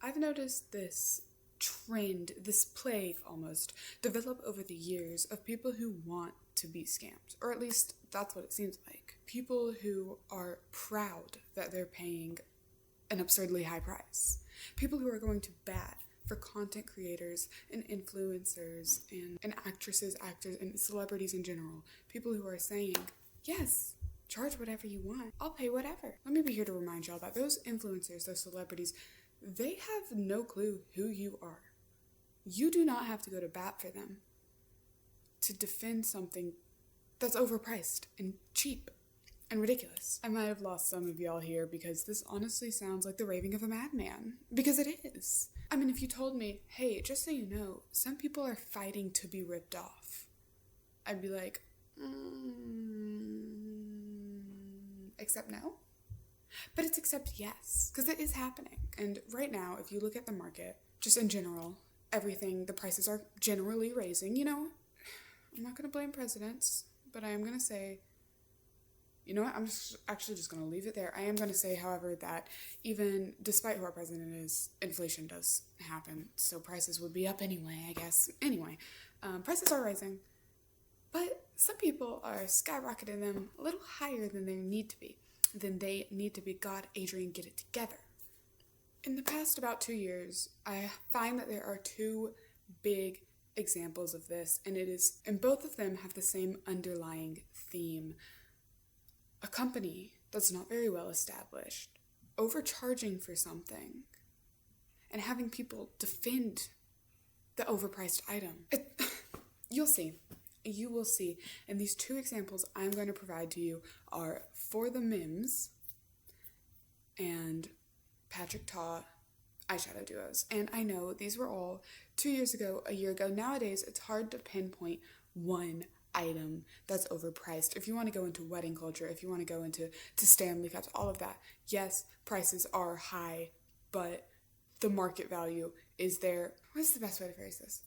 I've noticed this trend, this plague almost, develop over the years of people who want to be scammed, or at least that's what it seems like. People who are proud that they're paying an absurdly high price. People who are going to bat for content creators and influencers and actresses, actors, and celebrities in general. People who are saying, yes, charge whatever you want. I'll pay whatever. Let me be here to remind y'all that those influencers, those celebrities, they have no clue who you are. You do not have to go to bat for them to defend something that's overpriced and cheap and ridiculous. I might have lost some of y'all here because this honestly sounds like the raving of a madman. Because it is. I mean, if you told me, hey, just so you know, some people are fighting to be ripped off, I'd be like, except no? But it's except yes, because it is happening. And right now, if you look at the market, just in general, everything, the prices are generally raising. You know, I'm not going to blame presidents, but I am going to say, you know what, I'm just going to leave it there. I am going to say, however, that even despite who our president is, inflation does happen. So prices would be up anyway, I guess. Anyway, prices are rising. But some people are skyrocketing them a little higher than they need to be. God, Adrian, get it together. In the past about 2 years, I find that there are two big examples of this, and both of them have the same underlying theme. A company that's not very well established, overcharging for something, and having people defend the overpriced item. You'll see. You will see. And these two examples I'm going to provide to you are 4theMems and Patrick Ta eyeshadow duos. And I know these were all 2 years ago, a year ago. Nowadays, it's hard to pinpoint one item that's overpriced. If you want to go into wedding culture, if you want to go into Stanley Cups, all of that, yes, prices are high, but the market value is there. What's the best way to phrase this?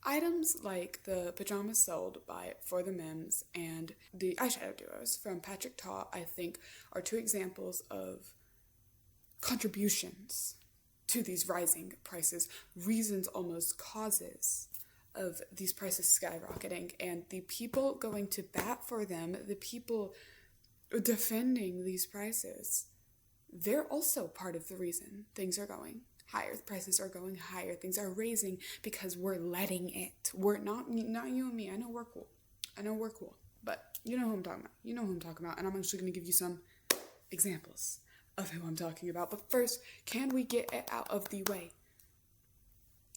Items like the pajamas sold by 4theMems and the eyeshadow duos from Patrick Ta, I think, are two examples of contributions to these rising prices, reasons, almost causes of these prices skyrocketing, and the people going to bat for them, the people defending these prices, they're also part of the reason things are going higher. Prices are going higher. Things are raising because we're letting it. We're not you and me. I know we're cool. But you know who I'm talking about. And I'm actually going to give you some examples of who I'm talking about. But first, can we get it out of the way?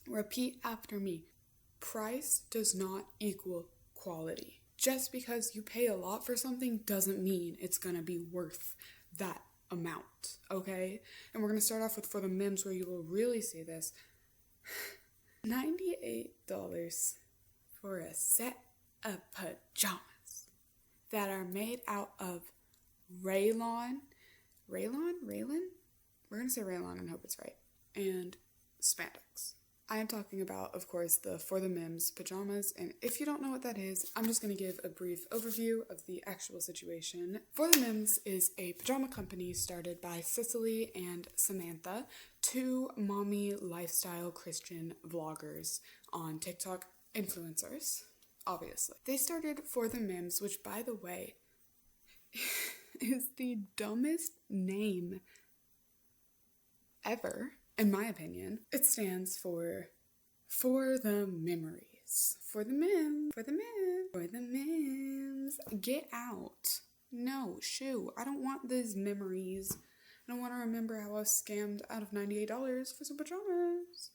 Repeat after me. Price does not equal quality. Just because you pay a lot for something doesn't mean it's going to be worth that amount, okay? And we're going to start off with 4theMems, where you will really see this. $98 for a set of pajamas that are made out of rayon? We're going to say rayon and hope it's right. And spandex. I am talking about, of course, the 4theMems pajamas, and if you don't know what that is, I'm just going to give a brief overview of the actual situation. 4theMems is a pajama company started by Cicely and Samantha, two mommy lifestyle Christian vloggers on TikTok, influencers, obviously. They started 4theMems, which, by the way, is the dumbest name ever. In my opinion, it stands for the memories. For the memes. Get out. No, shoo. I don't want these memories. I don't want to remember how I was scammed out of $98 for some pajamas.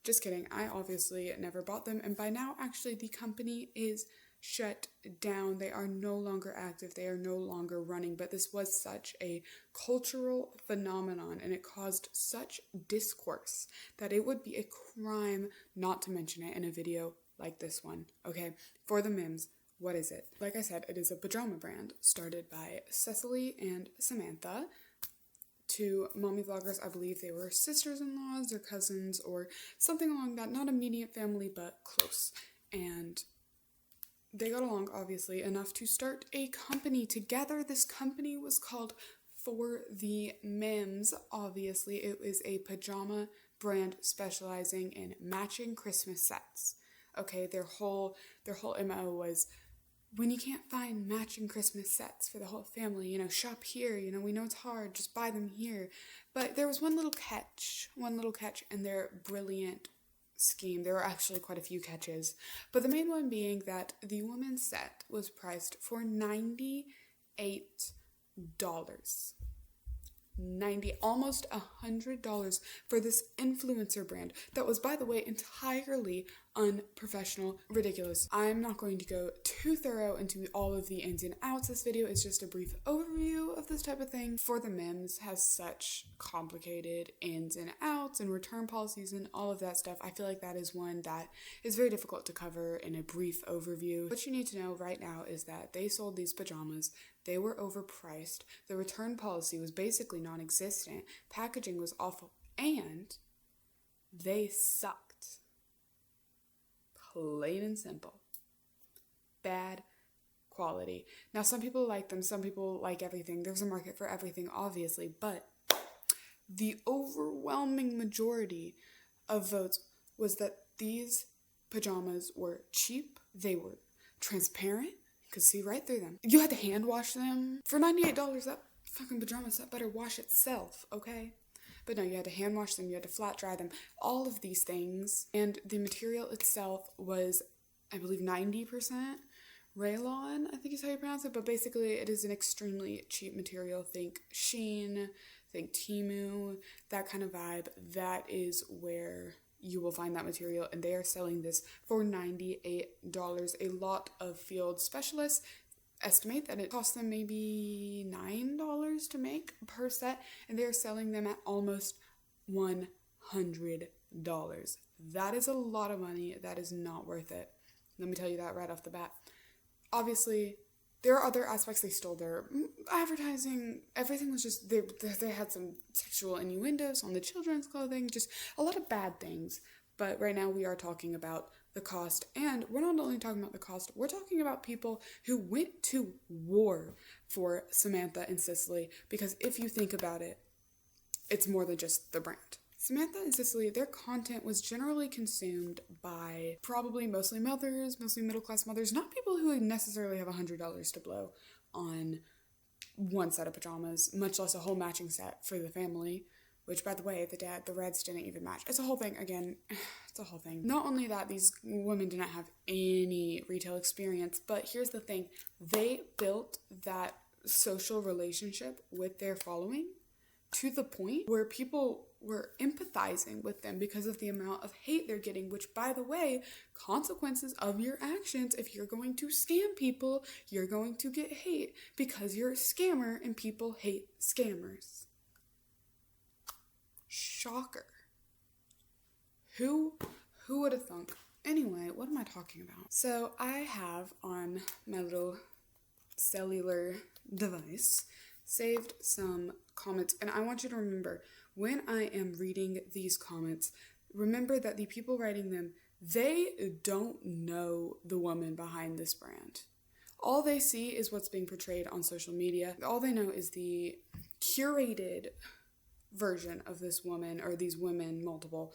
Just kidding. I obviously never bought them. And by now, actually, the company is shut down. They are no longer active. They are no longer running. But this was such a cultural phenomenon, and it caused such discourse that it would be a crime not to mention it in a video like this one. Okay, 4theMems, what is it? Like I said, it is a pajama brand started by Cecily and Samantha, two mommy vloggers. I believe they were sisters-in-laws or cousins or something along that. Not immediate family, but close. And they got along, obviously, enough to start a company together. This company was called 4theMems. Obviously, it was a pajama brand specializing in matching Christmas sets. Okay, their whole MO was, when you can't find matching Christmas sets for the whole family, shop here, we know it's hard, just buy them here. But there was one little catch in their brilliant scheme. There were actually quite a few catches, but the main one being that the women's set was priced for $98. Almost $100 for this influencer brand that was, by the way, entirely unprofessional, ridiculous. I'm not going to go too thorough into all of the ins and outs. This video is just a brief overview of this type of thing. 4theMems has such complicated ins and outs and return policies and all of that stuff. I feel like that is one that is very difficult to cover in a brief overview. What you need to know right now is that they sold these pajamas. They were overpriced. The return policy was basically non-existent. Packaging was awful. And they sucked. Plain and simple. Bad quality. Now, some people like them. Some people like everything. There's a market for everything, obviously. But the overwhelming majority of votes was that these pajamas were cheap. They were transparent. Could see right through them. You had to hand wash them. For $98, that fucking pajama set better wash itself, okay? But no, you had to hand wash them, you had to flat dry them, all of these things. And the material itself was, I believe, 90% rayon, I think is how you pronounce it. But basically, it is an extremely cheap material. Think Shein, think Temu, that kind of vibe. That is where you will find that material, and they are selling this for $98. A lot of field specialists estimate that it costs them maybe $9 to make per set, and they are selling them at almost $100. That is a lot of money. That is not worth it. Let me tell you that right off the bat. Obviously, there are other aspects. They stole their advertising. Everything was just, they had some sexual innuendos on the children's clothing, just a lot of bad things. But right now we are talking about the cost. And we're not only talking about the cost, we're talking about people who went to war for Samantha and Cicely. Because if you think about it, it's more than just the brand. Samantha and Cicely, their content was generally consumed by probably mostly mothers, mostly middle-class mothers, not people who necessarily have $100 to blow on one set of pajamas, much less a whole matching set for the family, which, by the way, the reds didn't even match. It's a whole thing. Again, it's a whole thing. Not only that, these women did not have any retail experience, but here's the thing. They built that social relationship with their following to the point where people were empathizing with them because of the amount of hate they're getting, which, by the way, consequences of your actions. If you're going to scam people, you're going to get hate because you're a scammer and people hate scammers. Shocker. Who would have thunk? Anyway, what am I talking about? So I have on my little cellular device saved some comments, and I want you to remember, when I am reading these comments, remember that the people writing them, they don't know the woman behind this brand. All they see is what's being portrayed on social media. All they know is the curated version of this woman, or these women, multiple,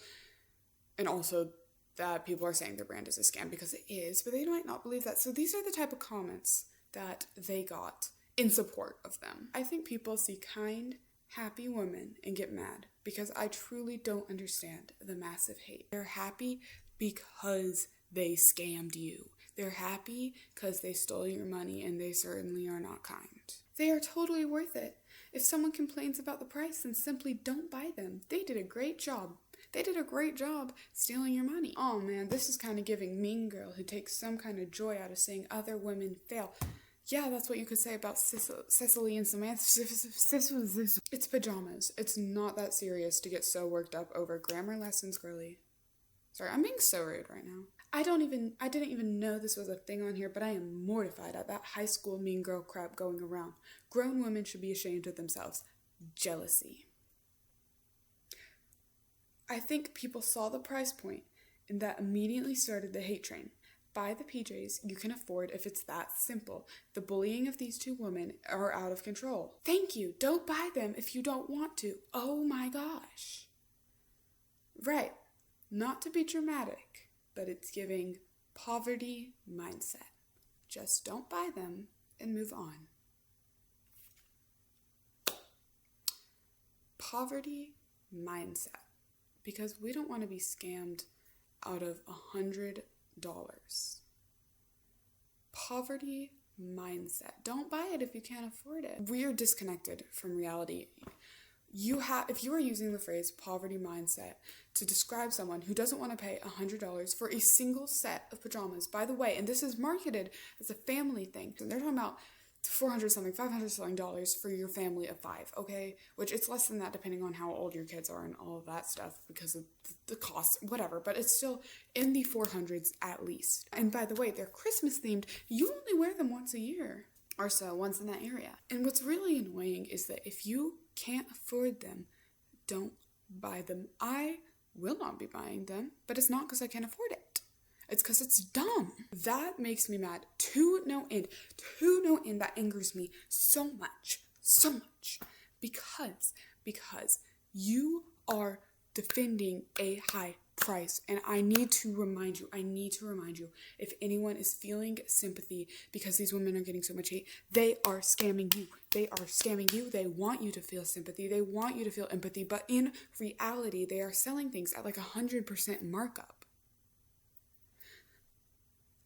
and also that people are saying their brand is a scam, because it is, but they might not believe that. So these are the type of comments that they got in support of them. I think people see kind, happy women and get mad because I truly don't understand the massive hate. They're happy because they scammed you. They're happy because they stole your money, and they certainly are not kind. They are totally worth it. If someone complains about the price, then simply don't buy them. They did a great job. They did a great job stealing your money. Oh man, this is kind of giving Mean Girl, who takes some kind of joy out of seeing other women fail. Yeah, that's what you could say about Cicely and Samantha. It's pajamas. It's not that serious to get so worked up over grammar lessons, girly. Sorry, I'm being so rude right now. I didn't even know this was a thing on here, but I am mortified at that high school mean girl crap going around. Grown women should be ashamed of themselves. Jealousy. I think people saw the price point, and that immediately started the hate train. Buy the PJs you can afford if it's that simple. The bullying of these two women are out of control. Thank you. Don't buy them if you don't want to. Oh my gosh. Right. Not to be dramatic, but it's giving poverty mindset. Just don't buy them and move on. Poverty mindset. Because we don't want to be scammed out of $100. Poverty mindset. Don't buy it if you can't afford it. We are disconnected from reality. If you are using the phrase poverty mindset to describe someone who doesn't want to pay $100 for a single set of pajamas, by the way, and this is marketed as a family thing, and they're talking about $400 something, $500 something for your family of 5, okay? Which it's less than that depending on how old your kids are and all of that stuff because of the cost, whatever, but it's still in the 400s at least. And by the way, they're Christmas themed. You only wear them once a year or so, once in that area. And what's really annoying is that if you can't afford them, don't buy them. I will not be buying them, but it's not because I can't afford it. It's because it's dumb. That makes me mad to no end. To no end, that angers me so much. Because you are defending a high price. And I need to remind you, if anyone is feeling sympathy because these women are getting so much hate, they are scamming you. They want you to feel sympathy. They want you to feel empathy. But in reality, they are selling things at like 100% markup.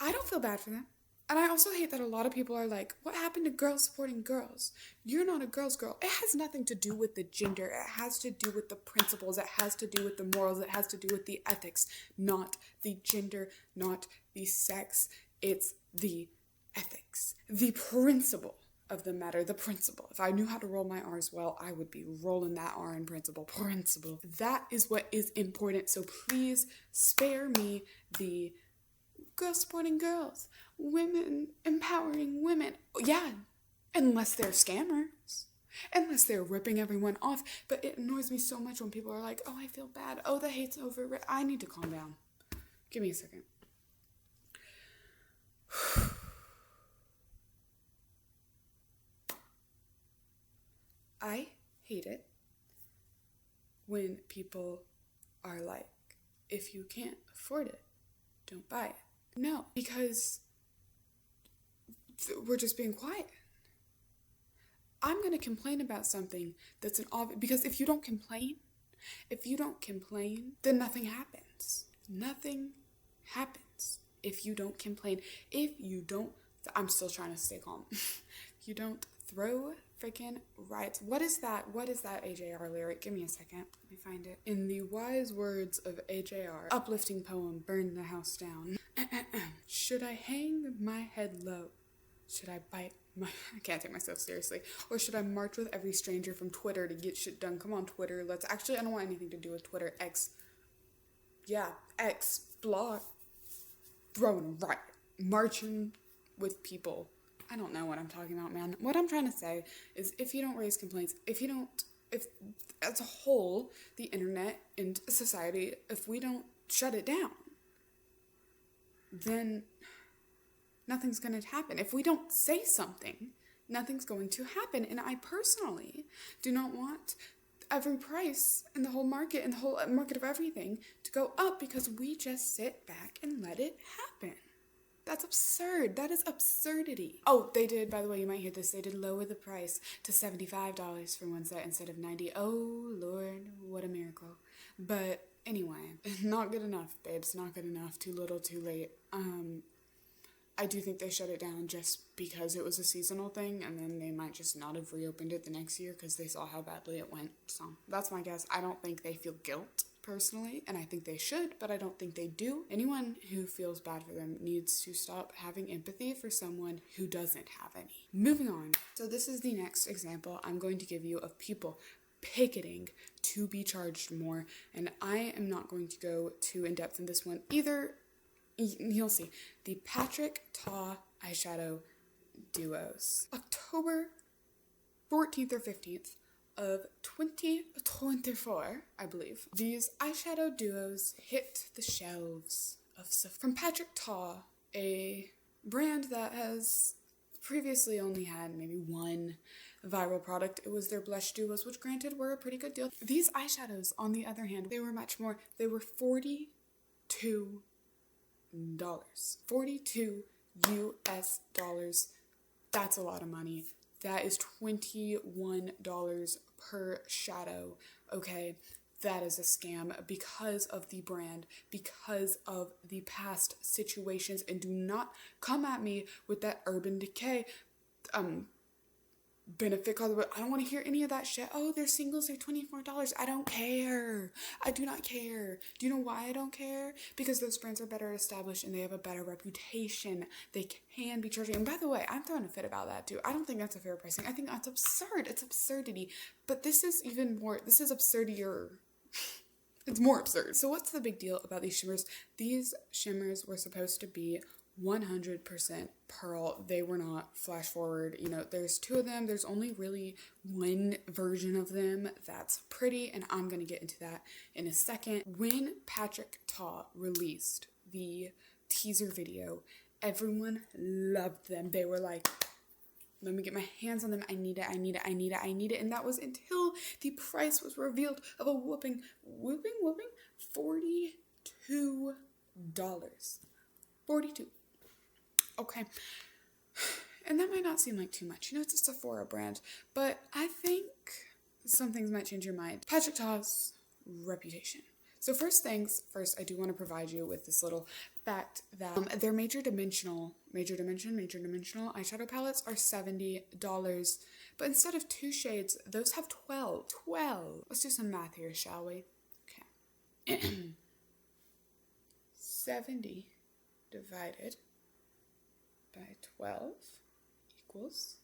I don't feel bad for them. And I also hate that a lot of people are like, what happened to girls supporting girls? You're not a girl's girl. It has nothing to do with the gender. It has to do with the principles. It has to do with the morals. It has to do with the ethics, not the gender, not the sex. It's the ethics, the principle of the matter, the principle. If I knew how to roll my R's well, I would be rolling that R in principle. That is what is important. So please spare me the girls supporting girls, women empowering women. Yeah, unless they're scammers, unless they're ripping everyone off. But it annoys me so much when people are like, oh, I feel bad. Oh, the hate's over. I need to calm down. Give me a second. I hate it when people are like, if you can't afford it, don't buy it. No, because we're just being quiet. I'm going to complain about something that's an obvious, because if you don't complain, then nothing happens. Nothing happens if you don't complain. I'm still trying to stay calm. If you don't throw freaking riots. What is that AJR lyric? Give me a second. Let me find it. In the wise words of AJR, uplifting poem, burn the house down. Should I hang my head low? Should I bite my... I can't take myself seriously. Or should I march with every stranger from Twitter to get shit done? Come on, Twitter. I don't want anything to do with Twitter. X, blog. Throwing a riot. Marching with people. I don't know what I'm talking about, man. What I'm trying to say is if you don't raise complaints, if as a whole, the internet and society, if we don't shut it down, then nothing's going to happen. If we don't say something, nothing's going to happen. And I personally do not want every price in the whole market and the whole market of everything to go up because we just sit back and let it happen. That's absurd. That is absurdity. Oh, they did, by the way, you might hear this, they did lower the price to $75 for one set instead of $90. Oh, Lord, what a miracle. But anyway, not good enough, babes. Not good enough. Too little, too late. I do think they shut it down just because it was a seasonal thing, and then they might just not have reopened it the next year because they saw how badly it went. So that's my guess. I don't think they feel guilt personally, and I think they should, but I don't think they do. Anyone who feels bad for them needs to stop having empathy for someone who doesn't have any. Moving on. So this is the next example I'm going to give you of people picketing to be charged more, and I am not going to go too in depth in this one either. You'll see. The Patrick Ta eyeshadow duos. October 14th or 15th of 2024, I believe. These eyeshadow duos hit the shelves of from Patrick Ta, a brand that has previously only had maybe one viral product. It was their blush duos, which granted were a pretty good deal. These eyeshadows, on the other hand, they were much more. They were $42. $42 US dollars. That's a lot of money. That is $21 per shadow. Okay, that is a scam because of the brand, because of the past situations, and do not come at me with that Urban Decay benefit card. I don't want to hear any of that shit. Oh, their singles are $24. I don't care. I do not care. Do you know why I don't care? Because those brands are better established and they have a better reputation. They can be charging. And by the way, I'm throwing a fit about that too. I don't think that's a fair pricing. I think that's absurd. It's absurdity. But this is even more, this is absurdier. It's more absurd. So what's the big deal about these shimmers? These shimmers were supposed to be 100% pearl. They were not. Flash forward, you know, there's two of them. There's only really one version of them that's pretty, and I'm gonna get into that in a second. When Patrick Ta released the teaser video, everyone loved them. They were like, let me get my hands on them. I need it. I need it. I need it. I need it. And that was until the price was revealed of a whooping $42. 42. Okay. And that might not seem like too much. You know, it's a Sephora brand. But I think some things might change your mind. Patrick Ta's reputation. So first things first, I do want to provide you with this little fact that their major dimensional eyeshadow palettes are $70. But instead of 2 shades, those have 12. 12. Let's do some math here, shall we? Okay. 70 divided by 12 equals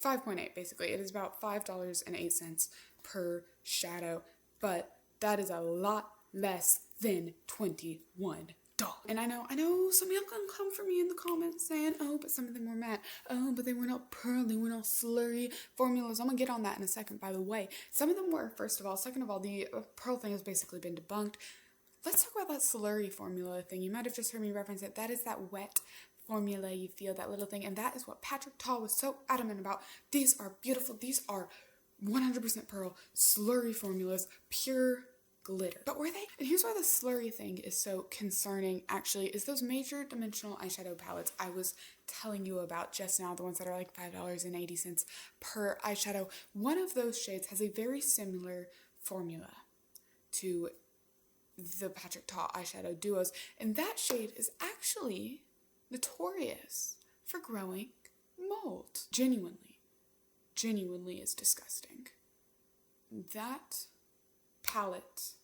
5.8, basically. It is about $5.08 per shadow, but that is a lot less than $21. And I know some of y'all gonna come for me in the comments saying, oh, but some of them were matte. Oh, but they were not pearl, they were not slurry formulas. I'm gonna get on that in a second, by the way. Some of them were, first of all. Second of all, the pearl thing has basically been debunked. Let's talk about that slurry formula thing. You might have just heard me reference it. That is that wet formula you feel, that little thing. And that is what Patrick Ta was so adamant about. These are beautiful. These are 100% pearl, slurry formulas, pure glitter. But were they? And here's why the slurry thing is so concerning, actually, is those major dimensional eyeshadow palettes I was telling you about just now, the ones that are like $5.80 per eyeshadow. One of those shades has a very similar formula to the Patrick Ta eyeshadow duos, and that shade is actually notorious for growing mold. Genuinely is disgusting. That palette,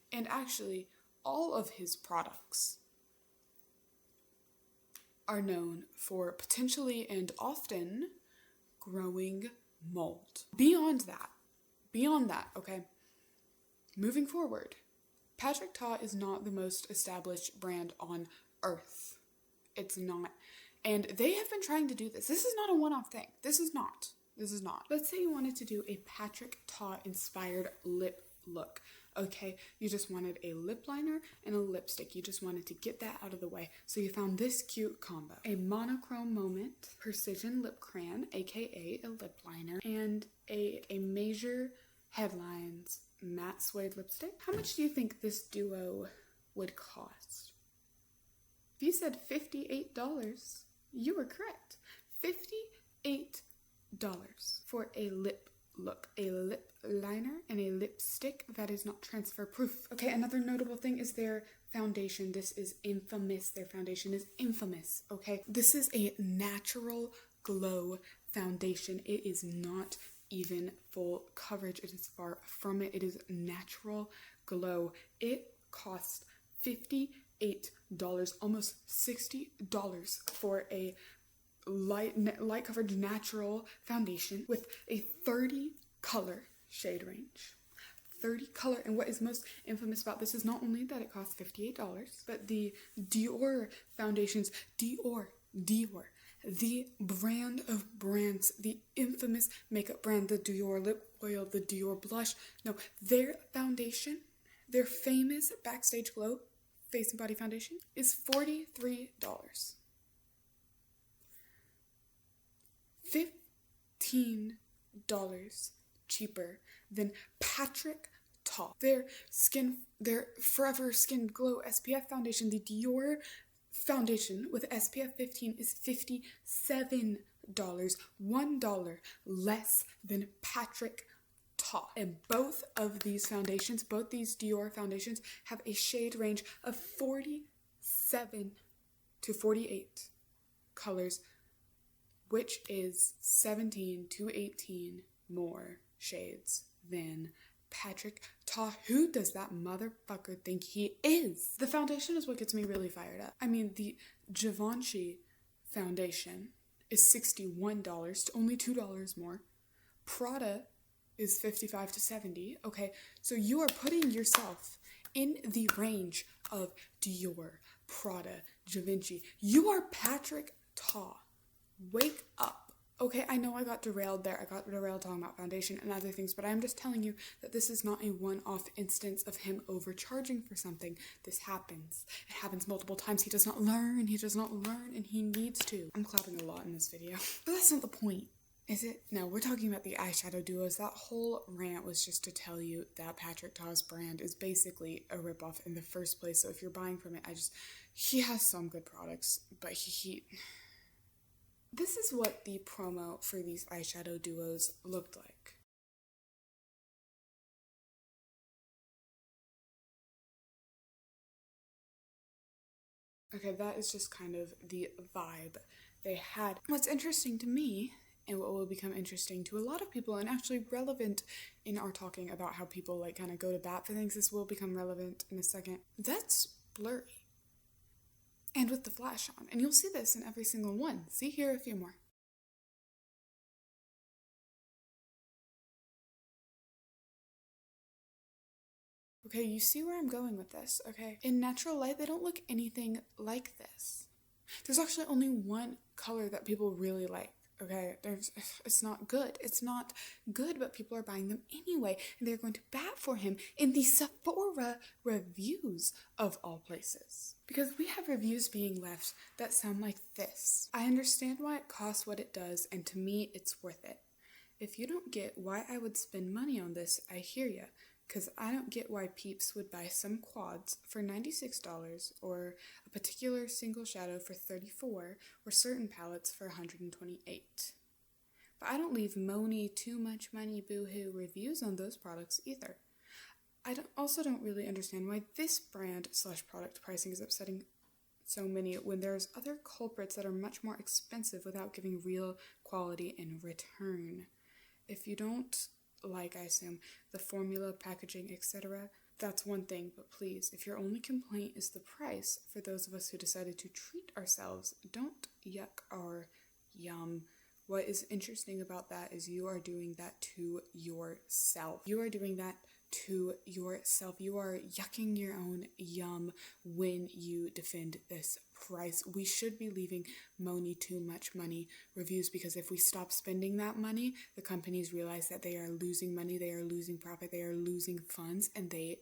and actually all of his products, are known for potentially and often growing mold. Beyond that, okay, moving forward, Patrick Ta is not the most established brand on earth. It's not. And they have been trying to do this. This is not a one-off thing. This is not. Let's say you wanted to do a Patrick Ta inspired lip look. Okay, you just wanted a lip liner and a lipstick. You just wanted to get that out of the way. So you found this cute combo. A monochrome moment precision lip crayon, aka a lip liner, and a major headlines matte suede lipstick. How much do you think this duo would cost? If you said $58, you were correct. $58 for a lip look, a lip liner and a lipstick that is not transfer proof. Okay, another notable thing is their foundation. This is infamous. Their foundation is infamous, okay? This is a natural glow foundation. It is not even full coverage. It is far from it. It is natural glow. It costs $58, almost $60 for a light coverage natural foundation with a 30 color shade range. 30 color, and what is most infamous about this is not only that it costs $58, but the Dior foundations, Dior, the brand of brands, the infamous makeup brand, the Dior lip oil, the Dior blush. No, their foundation, their famous Backstage Glow face and body foundation is $43. $15 cheaper than Patrick Ta. Their Forever Skin Glow SPF foundation, the Dior foundation with SPF 15 is $57. $1 less than Patrick Ta. And both of these foundations, both these Dior foundations, have a shade range of 47 to 48 colors, which is 17 to 18 more shades than Patrick Ta. Who does that motherfucker think he is? The foundation is what gets me really fired up. I mean, the Givenchy foundation is $61 to only $2 more. Prada is $55 to $70. Okay, so you are putting yourself in the range of Dior, Prada, Givenchy. You are Patrick Ta. Wake up. Okay, I know I got derailed there. I got derailed talking about foundation and other things, but I'm just telling you that this is not a one-off instance of him overcharging for something. This happens. It happens multiple times. He does not learn. He does not learn, and he needs to. I'm clapping a lot in this video, but that's not the point, is it? No, we're talking about the eyeshadow duos. That whole rant was just to tell you that Patrick Ta's brand is basically a ripoff in the first place. So if you're buying from it, he has some good products, but this is what the promo for these eyeshadow duos looked like. Okay, that is just kind of the vibe they had. What's interesting to me, and what will become interesting to a lot of people, and actually relevant in our talking about how people like kind of go to bat for things, this will become relevant in a second. That's blurry. And with the flash on. And you'll see this in every single one. See here a few more. Okay, you see where I'm going with this, okay? In natural light, they don't look anything like this. There's actually only one color that people really like, okay? It's not good. It's not good, but people are buying them anyway. And they're going to bat for him in the Sephora reviews of all places. Because we have reviews being left that sound like this. I understand why it costs what it does, and to me, it's worth it. If you don't get why I would spend money on this, I hear ya. Because I don't get why peeps would buy some quads for $96 or a particular single shadow for $34 or certain palettes for $128. But I don't leave Moni too much money boo-hoo reviews on those products either. I also don't really understand why this brand / product pricing is upsetting so many when there's other culprits that are much more expensive without giving real quality in return. If you don't like, I assume, the formula, packaging, etc., that's one thing, but please, if your only complaint is the price, for those of us who decided to treat ourselves, don't yuck our yum. What is interesting about that is you are doing that to yourself. You are doing that to yourself. You are yucking your own yum when you defend this price. We should be leaving Moni too much money reviews, because if we stop spending that money, the companies realize that they are losing money, they are losing profit, they are losing funds, and they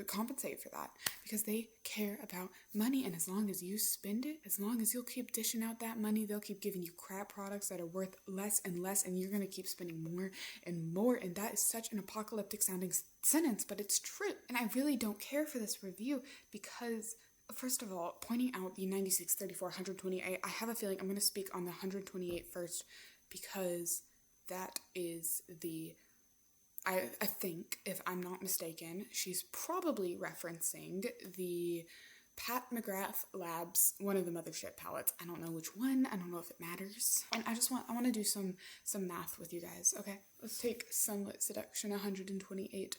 compensate for that because they care about money. And as long as you spend it, as long as you'll keep dishing out that money, they'll keep giving you crap products that are worth less and less, and you're going to keep spending more and more. And that is such an apocalyptic sounding sentence, but it's true. And I really don't care for this review because, first of all, pointing out the 96, 34, 128, I have a feeling I'm going to speak on the 128 first, because that is the, I think, if I'm not mistaken, she's probably referencing the Pat McGrath Labs, one of the Mothership palettes. I don't know which one. I don't know if it matters. And I want to do some math with you guys, okay? Let's take Sunlit Seduction, $128.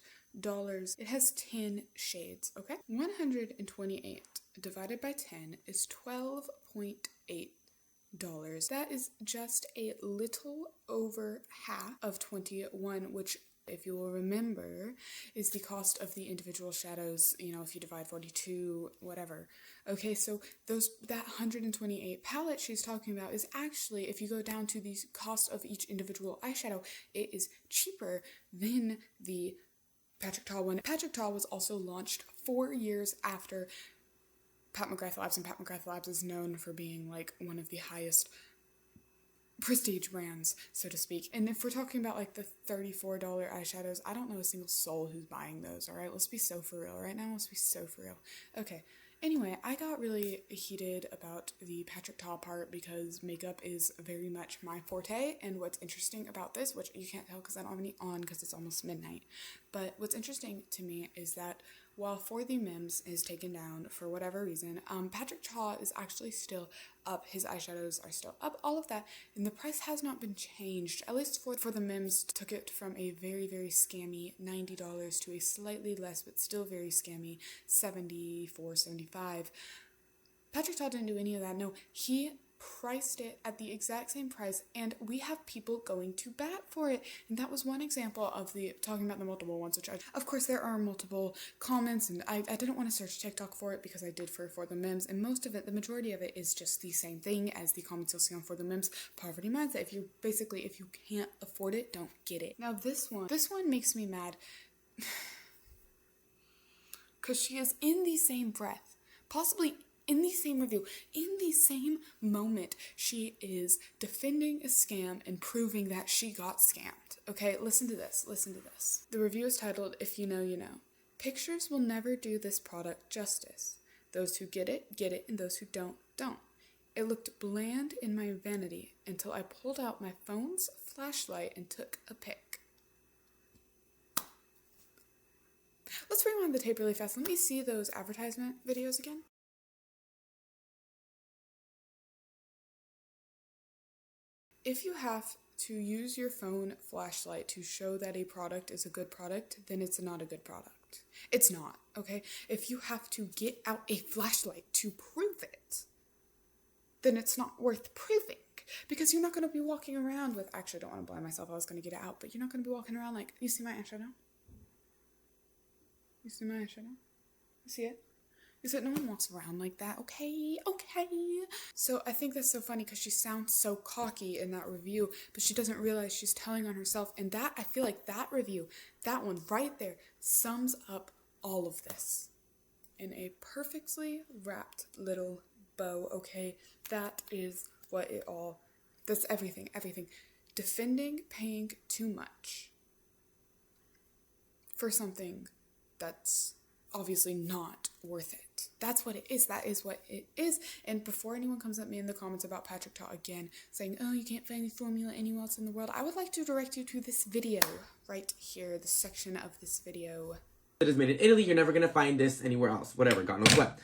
It has 10 shades, okay? 128 divided by 10 is $12.8. That is just a little over half of 21, which, if you will remember, is the cost of the individual shadows, you know, if you divide 42, whatever. Okay, so that 128 palette she's talking about is actually, if you go down to the cost of each individual eyeshadow, it is cheaper than the Patrick Ta one. Patrick Ta was also launched 4 years after Pat McGrath Labs, and Pat McGrath Labs is known for being like one of the highest prestige brands, so to speak. And if we're talking about like the $34 eyeshadows, I don't know a single soul who's buying those, all right? Let's be so for real right now. Let's be so for real. Okay. Anyway, I got really heated about the Patrick Ta part because makeup is very much my forte, and what's interesting about this, which you can't tell because I don't have any on because it's almost midnight, but what's interesting to me is that while 4theMems is taken down for whatever reason, Patrick Ta is actually still up. His eyeshadows are still up, all of that, and the price has not been changed. At least 4theMems took it from a very, very scammy $90 to a slightly less but still very scammy $74, $75. Patrick Ta didn't do any of that. No, he priced it at the exact same price, and we have people going to bat for it. And that was one example of the talking about the multiple ones, which of course there are multiple comments, and I didn't want to search TikTok for it because I did for 4theMems, and most of it, the majority of it, is just the same thing as the comments you'll see on 4theMems. Poverty mindset. If you can't afford it, don't get it. Now this one makes me mad because she is in the same breath, possibly in the same review, in the same moment, she is defending a scam and proving that she got scammed. Okay, listen to this. The review is titled, "If you know, you know." Pictures will never do this product justice. Those who get it, and those who don't, don't. It looked bland in my vanity until I pulled out my phone's flashlight and took a pic. Let's rewind the tape really fast. Let me see those advertisement videos again. If you have to use your phone flashlight to show that a product is a good product, then it's not a good product. It's not, okay? If you have to get out a flashlight to prove it, then it's not worth proving. Because you're not going to be walking around with, actually I don't want to blind myself, I was going to get it out, but you're not going to be walking around like, you see my eyeshadow? You see my eyeshadow? You see it? Is that no one walks around like that, okay? So I think that's so funny because she sounds so cocky in that review, but she doesn't realize she's telling on herself. And that, I feel like that review, that one right there, sums up all of this in a perfectly wrapped little bow, okay? That is what it all, that's everything. Defending paying too much for something that's obviously not worth it. That's what it is. That is what it is. And before anyone comes at me in the comments about Patrick Ta again, saying, oh, you can't find the formula anywhere else in the world, I would like to direct you to this video right here, the section of this video. It is made in Italy. You're never going to find this anywhere else. Whatever. God knows what.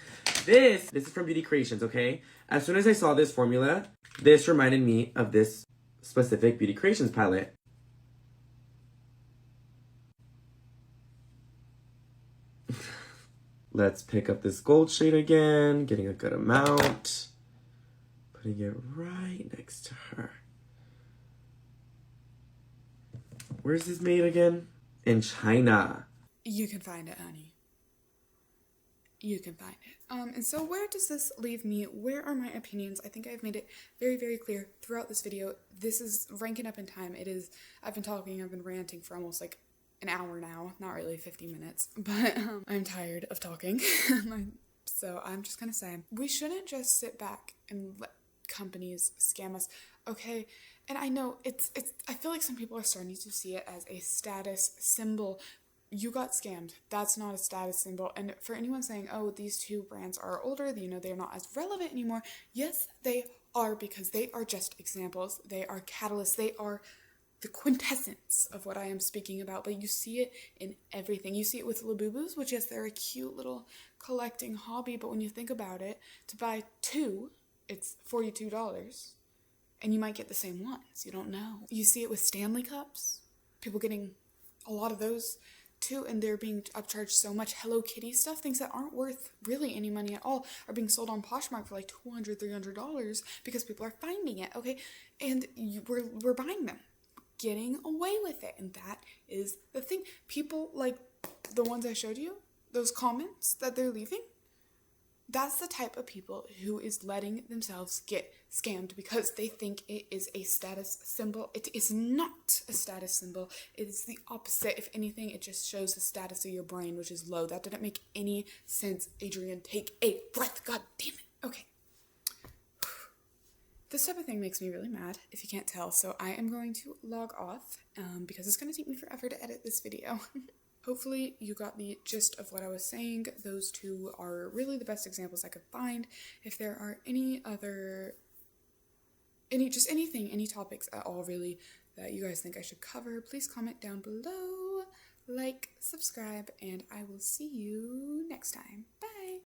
This is from Beauty Creations, okay? As soon as I saw this formula, this reminded me of this specific Beauty Creations palette. Let's pick up this gold shade again, getting a good amount, putting it right next to her. Where's this made again? In China. You can find it, honey. You can find it. And so where does this leave me? Where are my opinions? I think I've made it very, very clear throughout this video. This is ranking up in time. I've been ranting for almost like an hour now, not really 50 minutes, but I'm tired of talking. So I'm just gonna say, we shouldn't just sit back and let companies scam us, okay? And I know I feel like some people are starting to see it as a status symbol. You got scammed. That's not a status symbol. And for anyone saying, oh, these two brands are older, they're not as relevant anymore. Yes, they are, because they are just examples. They are catalysts. They are the quintessence of what I am speaking about, but you see it in everything. You see it with Labubus, which yes, they're a cute little collecting hobby, but when you think about it, to buy two, it's $42, and you might get the same ones. You don't know. You see it with Stanley Cups, people getting a lot of those too, and they're being upcharged so much. Hello Kitty stuff, things that aren't worth really any money at all, are being sold on Poshmark for like $200, $300 because people are finding it, okay? And we're buying them, getting away with it, and that is the thing. People like the ones I showed you, those comments that they're leaving, that's the type of people who is letting themselves get scammed because they think it is a status symbol. It is not a status symbol. It is the opposite. If anything, it just shows the status of your brain, which is low. That didn't make any sense. Adrian, take a breath. God damn it. Okay. This type of thing makes me really mad, if you can't tell, so I am going to log off because it's going to take me forever to edit this video. Hopefully you got the gist of what I was saying. Those two are really the best examples I could find. If there are any topics at all really that you guys think I should cover, please comment down below, like, subscribe, and I will see you next time. Bye!